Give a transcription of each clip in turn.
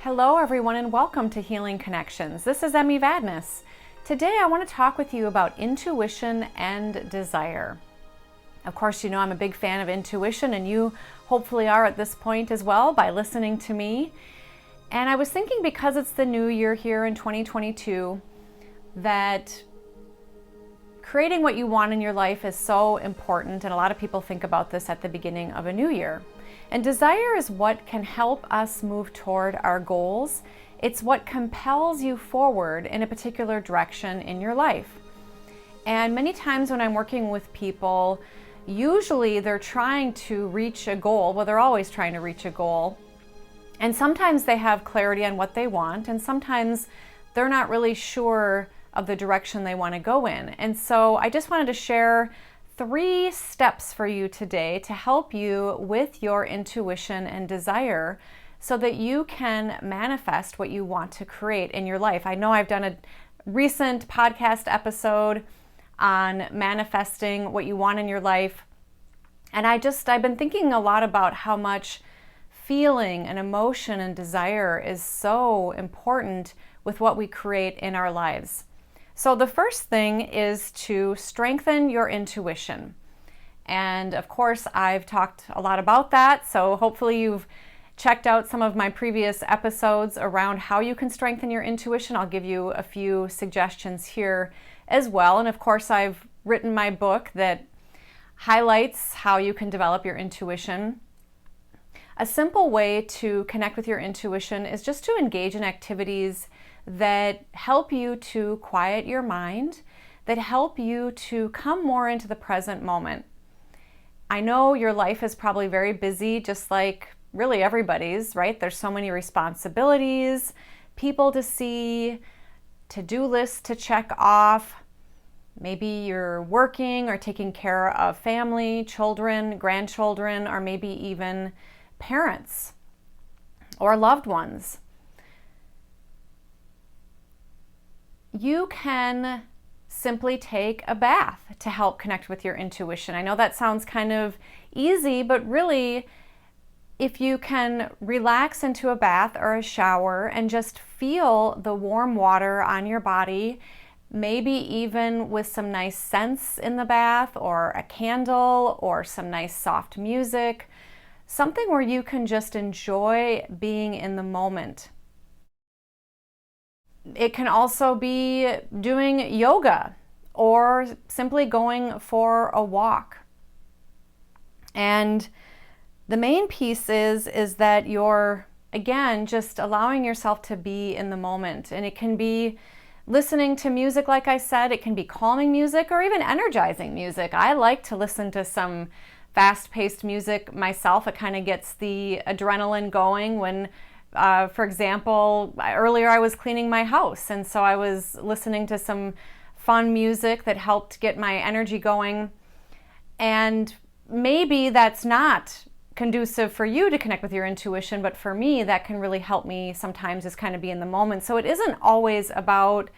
Hello everyone and welcome to Healing Connections. This is Emmy Vadnais. Today I want to talk with you about intuition and desire. Of course, you know I'm a big fan of intuition and you hopefully are at this point as well by listening to me. And I was thinking, because it's the new year here in 2022, that creating what you want in your life is so important, and a lot of people think about this at the beginning of a new year. And desire is what can help us move toward our goals. It's what compels you forward in a particular direction in your life. And many times when I'm working with people, usually they're trying to reach a goal. Well, they're always trying to reach a goal. And sometimes they have clarity on what they want, and sometimes they're not really sure of the direction they want to go in. And so I just wanted to share 3 steps for you today to help you with your intuition and desire so that you can manifest what you want to create in your life. I know I've done a recent podcast episode on manifesting what you want in your life, and I've been thinking a lot about how much feeling and emotion and desire is so important with what we create in our lives. So the first thing is to strengthen your intuition. And of course, I've talked a lot about that. So hopefully you've checked out some of my previous episodes around how you can strengthen your intuition. I'll give you a few suggestions here as well. And of course, I've written my book that highlights how you can develop your intuition. A simple way to connect with your intuition is just to engage in activities that help you to quiet your mind, that help you to come more into the present moment. I know your life is probably very busy, just like really everybody's, right? There's so many responsibilities, people to see, to-do lists to check off. Maybe you're working or taking care of family, children, grandchildren, or maybe even parents or loved ones. You can simply take a bath to help connect with your intuition. I know that sounds kind of easy, but really, if you can relax into a bath or a shower and just feel the warm water on your body, maybe even with some nice scents in the bath or a candle or some nice soft music, something where you can just enjoy being in the moment. It can also be doing yoga or simply going for a walk. And the main piece is that you're, again, just allowing yourself to be in the moment. And it can be listening to music, like I said, it can be calming music or even energizing music. I like to listen to some fast-paced music myself. It kind of gets the adrenaline going when for example, earlier I was cleaning my house, and so I was listening to some fun music that helped get my energy going. And maybe that's not conducive for you to connect with your intuition, but for me, that can really help me sometimes just kind of be in the moment. So it isn't always about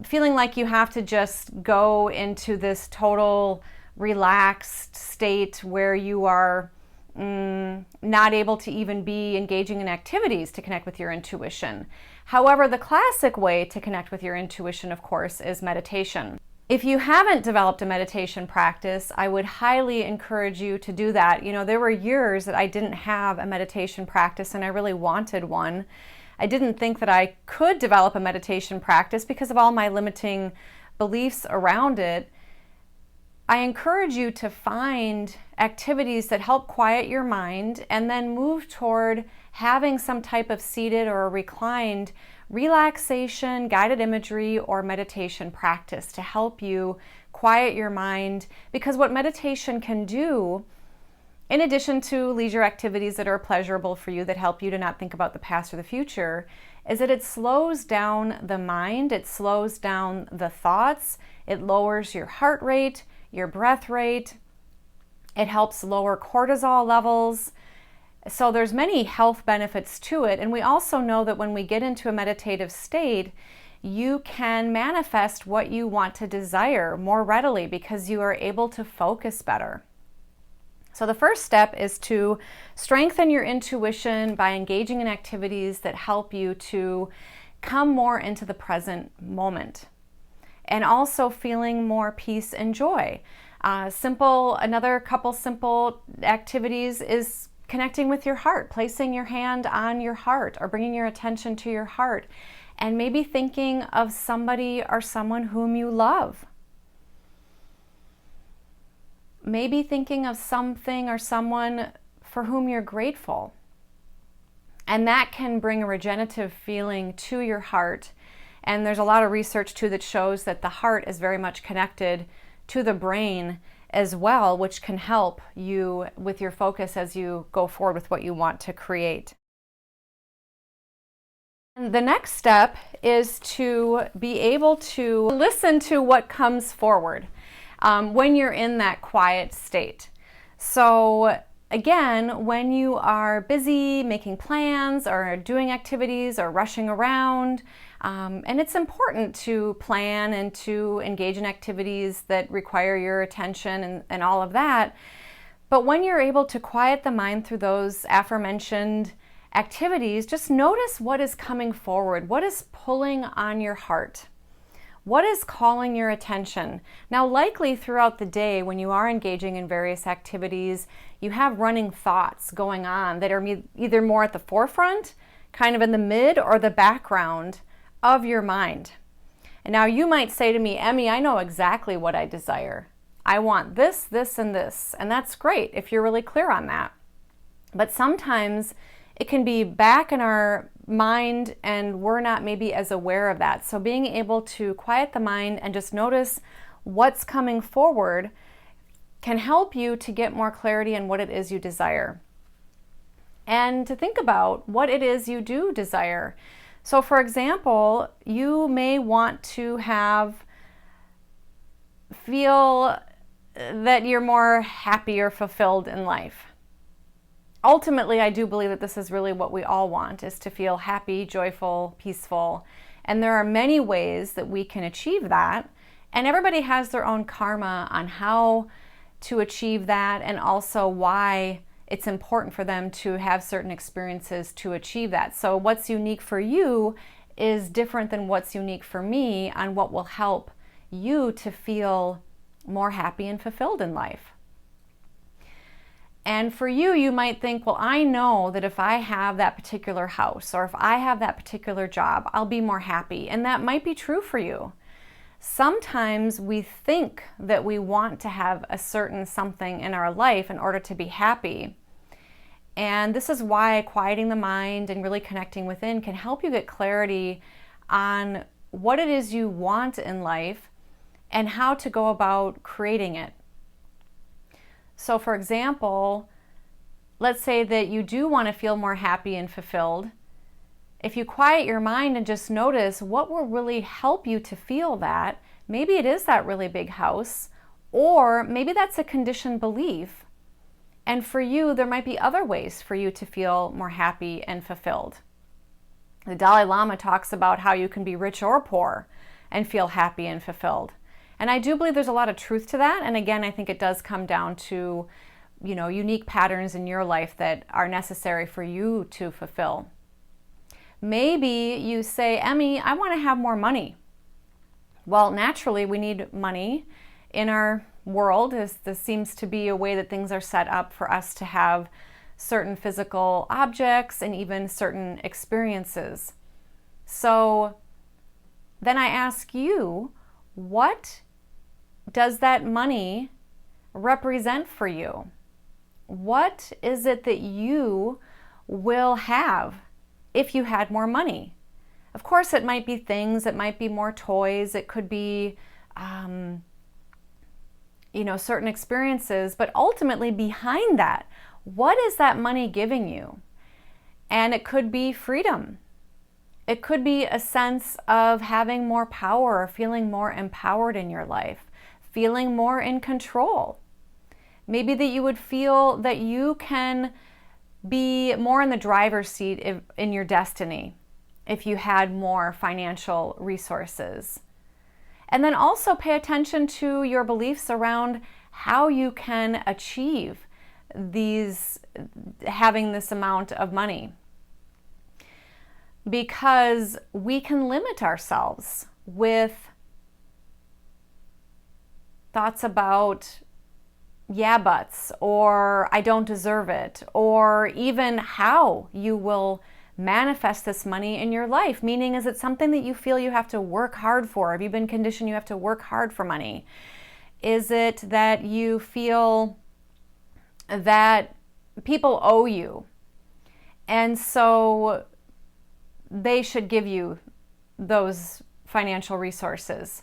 feeling like you have to just go into this total relaxed state where you are not able to even be engaging in activities to connect with your intuition. However, the classic way to connect with your intuition, of course, is meditation. If you haven't developed a meditation practice, I would highly encourage you to do that. You know, there were years that I didn't have a meditation practice and I really wanted one. I didn't think that I could develop a meditation practice because of all my limiting beliefs around it. I encourage you to find activities that help quiet your mind and then move toward having some type of seated or reclined relaxation, guided imagery, or meditation practice to help you quiet your mind. Because what meditation can do, in addition to leisure activities that are pleasurable for you that help you to not think about the past or the future, is that it slows down the mind, it slows down the thoughts, it lowers your heart rate, your breath rate. It helps lower cortisol levels. So there's many health benefits to it. And we also know that when we get into a meditative state, you can manifest what you want to desire more readily because you are able to focus better. So the first step is to strengthen your intuition by engaging in activities that help you to come more into the present moment, and also feeling more peace and joy. Another couple simple activities is connecting with your heart, placing your hand on your heart or bringing your attention to your heart, and maybe thinking of somebody or someone whom you love. Maybe thinking of something or someone for whom you're grateful. And that can bring a regenerative feeling to your heart. And there's a lot of research too that shows that the heart is very much connected to the brain as well, which can help you with your focus as you go forward with what you want to create. And the next step is to be able to listen to what comes forward when you're in that quiet state. So again, when you are busy making plans or doing activities or rushing around, and it's important to plan and to engage in activities that require your attention and all of that. But when you're able to quiet the mind through those aforementioned activities, just notice what is coming forward, what is pulling on your heart. What is calling your attention? Now, likely throughout the day when you are engaging in various activities, you have running thoughts going on that are either more at the forefront, kind of in the mid, or the background of your mind. And now you might say to me, Emmy, I know exactly what I desire. I want this, this, and this. And that's great if you're really clear on that. But sometimes it can be back in our mind and we're not maybe as aware of that. So being able to quiet the mind and just notice what's coming forward can help you to get more clarity on what it is you desire. And to think about what it is you do desire. So for example, you may want to feel that you're more happy or fulfilled in life. Ultimately, I do believe that this is really what we all want, is to feel happy, joyful, peaceful. And there are many ways that we can achieve that. And everybody has their own karma on how to achieve that, and also why it's important for them to have certain experiences to achieve that. So what's unique for you is different than what's unique for me on what will help you to feel more happy and fulfilled in life. And for you, you might think, well, I know that if I have that particular house or if I have that particular job, I'll be more happy. And that might be true for you. Sometimes we think that we want to have a certain something in our life in order to be happy. And this is why quieting the mind and really connecting within can help you get clarity on what it is you want in life and how to go about creating it. So for example, let's say that you do want to feel more happy and fulfilled. If you quiet your mind and just notice what will really help you to feel that, maybe it is that really big house, or maybe that's a conditioned belief. And for you, there might be other ways for you to feel more happy and fulfilled. The Dalai Lama talks about how you can be rich or poor and feel happy and fulfilled. And I do believe there's a lot of truth to that. And again, I think it does come down to, unique patterns in your life that are necessary for you to fulfill. Maybe you say, Emmy, I want to have more money. Well, naturally, we need money in our world. This seems to be a way that things are set up for us to have certain physical objects and even certain experiences. So then I ask you, what does that money represent for you? What is it that you will have if you had more money? Of course, it might be things, it might be more toys, it could be, certain experiences, but ultimately behind that, what is that money giving you? And it could be freedom. It could be a sense of having more power or feeling more empowered in your life, feeling more in control. Maybe that you would feel that you can be more in the driver's seat in your destiny if you had more financial resources. And then also pay attention to your beliefs around how you can achieve having this amount of money, because we can limit ourselves with thoughts about yeah buts, or I don't deserve it, or even how you will manifest this money in your life. Meaning, is it something that you feel you have to work hard for? Have you been conditioned you have to work hard for money? Is it that you feel that people owe you, and so they should give you those financial resources?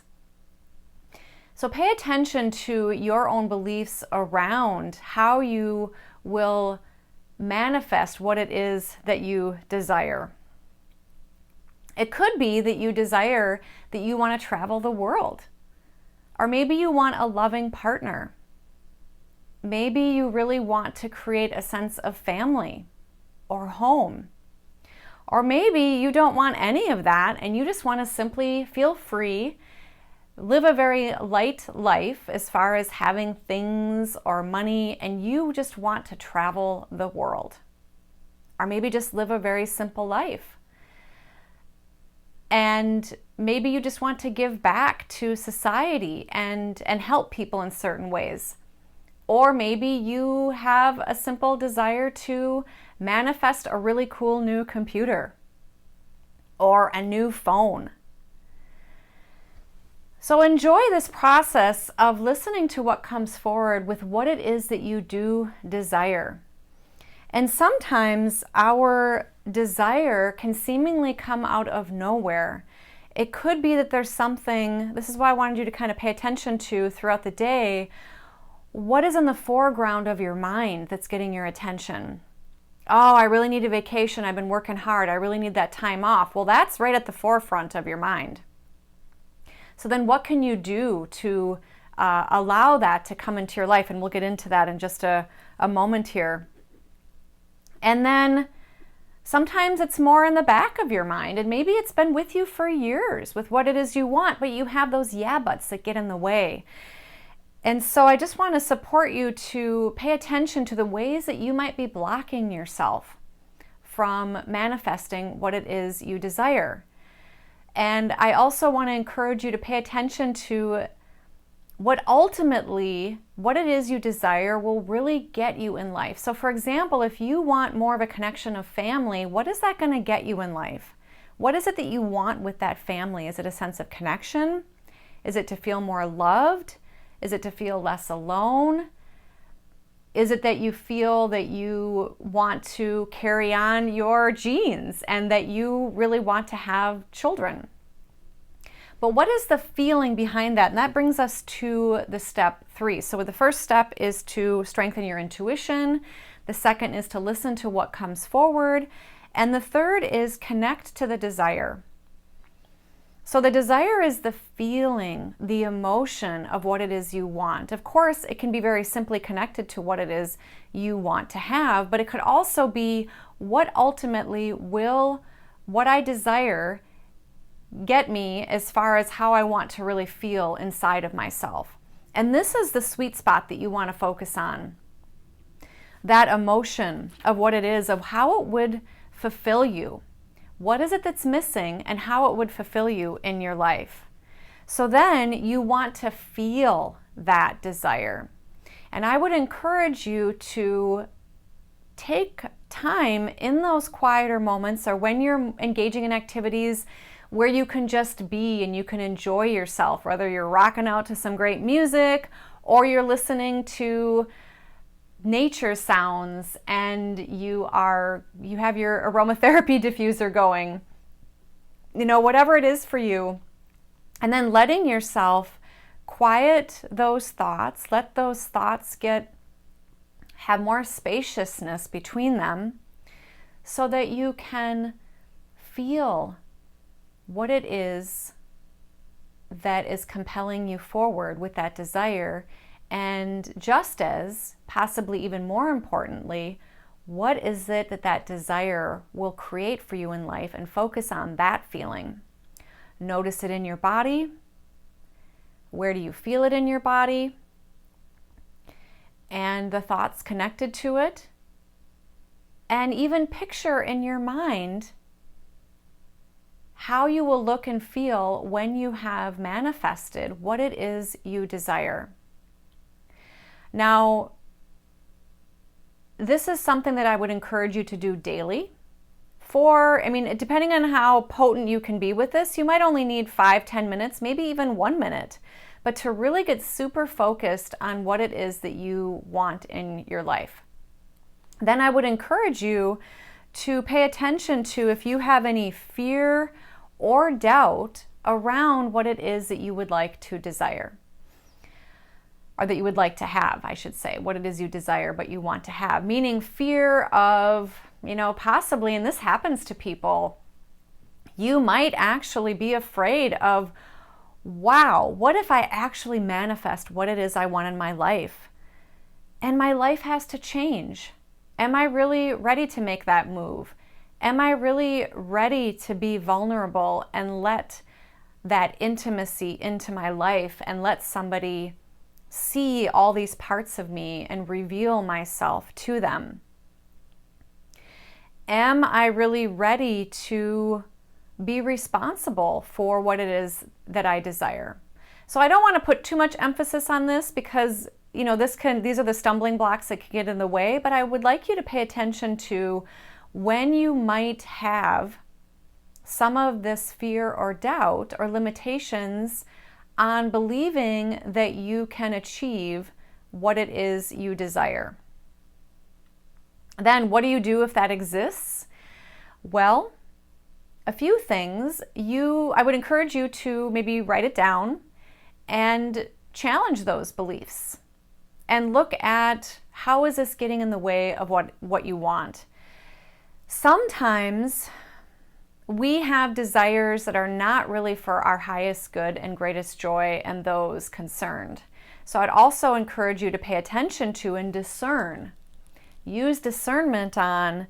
So pay attention to your own beliefs around how you will manifest what it is that you desire. It could be that you desire that you want to travel the world. Or maybe you want a loving partner. Maybe you really want to create a sense of family or home. Or maybe you don't want any of that and you just want to simply feel free, live a very light life as far as having things or money, and you just want to travel the world. Or maybe just live a very simple life. And maybe you just want to give back to society and help people in certain ways. Or maybe you have a simple desire to manifest a really cool new computer or a new phone. So enjoy this process of listening to what comes forward with what it is that you do desire. And sometimes our desire can seemingly come out of nowhere. It could be that there's something, this is why I wanted you to kind of pay attention to throughout the day, what is in the foreground of your mind that's getting your attention? Oh, I really need a vacation. I've been working hard. I really need that time off. Well, that's right at the forefront of your mind. So then what can you do to allow that to come into your life? And we'll get into that in just a moment here. And then sometimes it's more in the back of your mind, and maybe it's been with you for years with what it is you want, but you have those yeah buts that get in the way. And so I just want to support you to pay attention to the ways that you might be blocking yourself from manifesting what it is you desire. And I also want to encourage you to pay attention to what it is you desire will really get you in life. So for example, if you want more of a connection of family, what is that going to get you in life? What is it that you want with that family? Is it a sense of connection? Is it to feel more loved? Is it to feel less alone? Is it that you feel that you want to carry on your genes and that you really want to have children? But what is the feeling behind that? And that brings us to the step 3. So the first step is to strengthen your intuition. The second is to listen to what comes forward. And the third is connect to the desire. So the desire is the feeling, the emotion of what it is you want. Of course, it can be very simply connected to what it is you want to have, but it could also be what ultimately will what I desire get me as far as how I want to really feel inside of myself. And this is the sweet spot that you want to focus on. That emotion of what it is, of how it would fulfill you. What is it that's missing and how it would fulfill you in your life? So then you want to feel that desire. And I would encourage you to take time in those quieter moments or when you're engaging in activities where you can just be and you can enjoy yourself, whether you're rocking out to some great music or you're listening to nature sounds and you have your aromatherapy diffuser going, whatever it is for you, and then letting yourself quiet those thoughts, let those thoughts have more spaciousness between them so that you can feel what it is that is compelling you forward with that desire. And just as, possibly even more importantly, what is it that desire will create for you in life, and focus on that feeling. Notice it in your body. Where do you feel it in your body? And and the thoughts connected to it, and even picture in your mind how you will look and feel when you have manifested what it is you desire. Now, this is something that I would encourage you to do daily. Depending on how potent you can be with this, you might only need 5-10 minutes, maybe even 1 minute, but to really get super focused on what it is that you want in your life. Then I would encourage you to pay attention to if you have any fear or doubt around what it is that you would like to desire, or that you would like to have, I should say, what it is you desire but you want to have, meaning fear of, possibly, and this happens to people, you might actually be afraid of, wow, what if I actually manifest what it is I want in my life and my life has to change? Am I really ready to make that move? Am I really ready to be vulnerable and let that intimacy into my life and let somebody see all these parts of me and reveal myself to them? Am I really ready to be responsible for what it is that I desire? So I don't want to put too much emphasis on this because, these are the stumbling blocks that can get in the way, but I would like you to pay attention to when you might have some of this fear or doubt or limitations on believing that you can achieve what it is you desire. Then what do you do if that exists? Well, a few things. I would encourage you to maybe write it down and challenge those beliefs and look at how is this getting in the way of what you want. Sometimes we have desires that are not really for our highest good and greatest joy and those concerned. So I'd also encourage you to pay attention to and discern. Use discernment on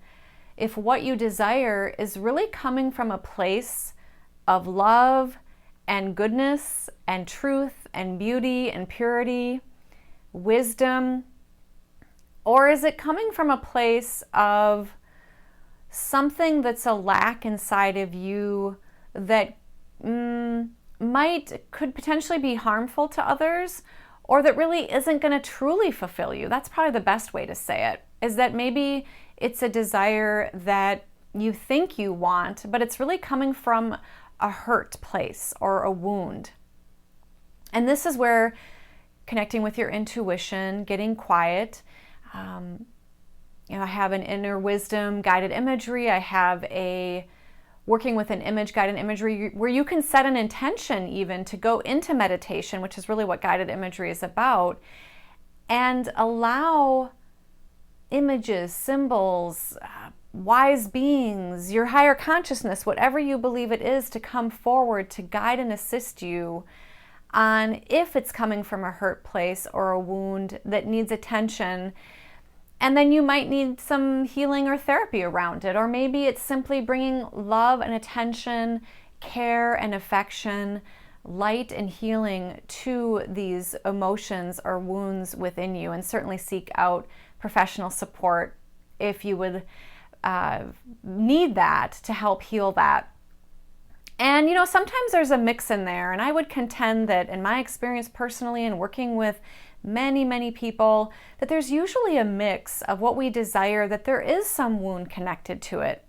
if what you desire is really coming from a place of love and goodness and truth and beauty and purity, wisdom, or is it coming from a place of something that's a lack inside of you that could potentially be harmful to others, or that really isn't going to truly fulfill you? That's probably the best way to say it, is that maybe it's a desire that you think you want, but it's really coming from a hurt place or a wound. And this is where connecting with your intuition, getting quiet, I have an inner wisdom guided imagery. I have working with an image guided imagery where you can set an intention even to go into meditation, which is really what guided imagery is about, and allow images, symbols, wise beings, your higher consciousness, whatever you believe it is, to come forward to guide and assist you on if it's coming from a hurt place or a wound that needs attention. And then you might need some healing or therapy around it. Or maybe it's simply bringing love and attention, care and affection, light and healing to these emotions or wounds within you. And certainly seek out professional support if you would need that to help heal that. And sometimes there's a mix in there. And I would contend that in my experience personally and working with many, many people, that there's usually a mix of what we desire, that there is some wound connected to it,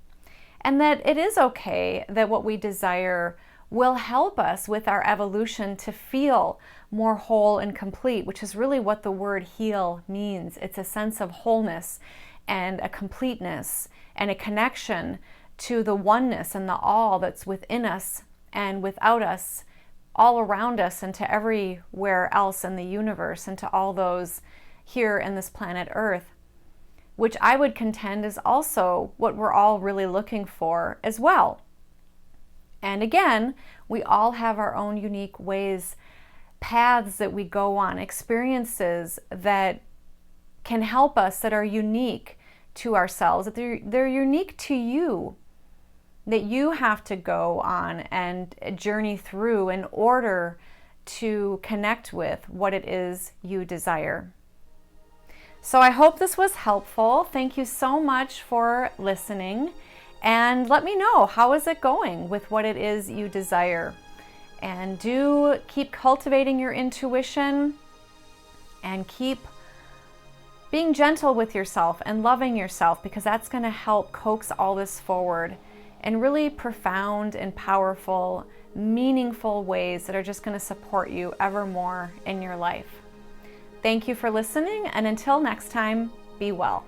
and that it is okay that what we desire will help us with our evolution to feel more whole and complete, which is really what the word heal means. It's a sense of wholeness and a completeness and a connection to the oneness and the all that's within us and without us, all around us, and to everywhere else in the universe, and to all those here in this planet Earth, which I would contend is also what we're all really looking for as well. And again, we all have our own unique ways, paths that we go on, experiences that can help us, that are unique to ourselves, that they're unique to you, that you have to go on and journey through in order to connect with what it is you desire. So I hope this was helpful. Thank you so much for listening. And let me know, how is it going with what it is you desire? And do keep cultivating your intuition and keep being gentle with yourself and loving yourself, because that's going to help coax all this forward in really profound and powerful, meaningful ways that are just going to support you ever more in your life. Thank you for listening, and until next time, be well.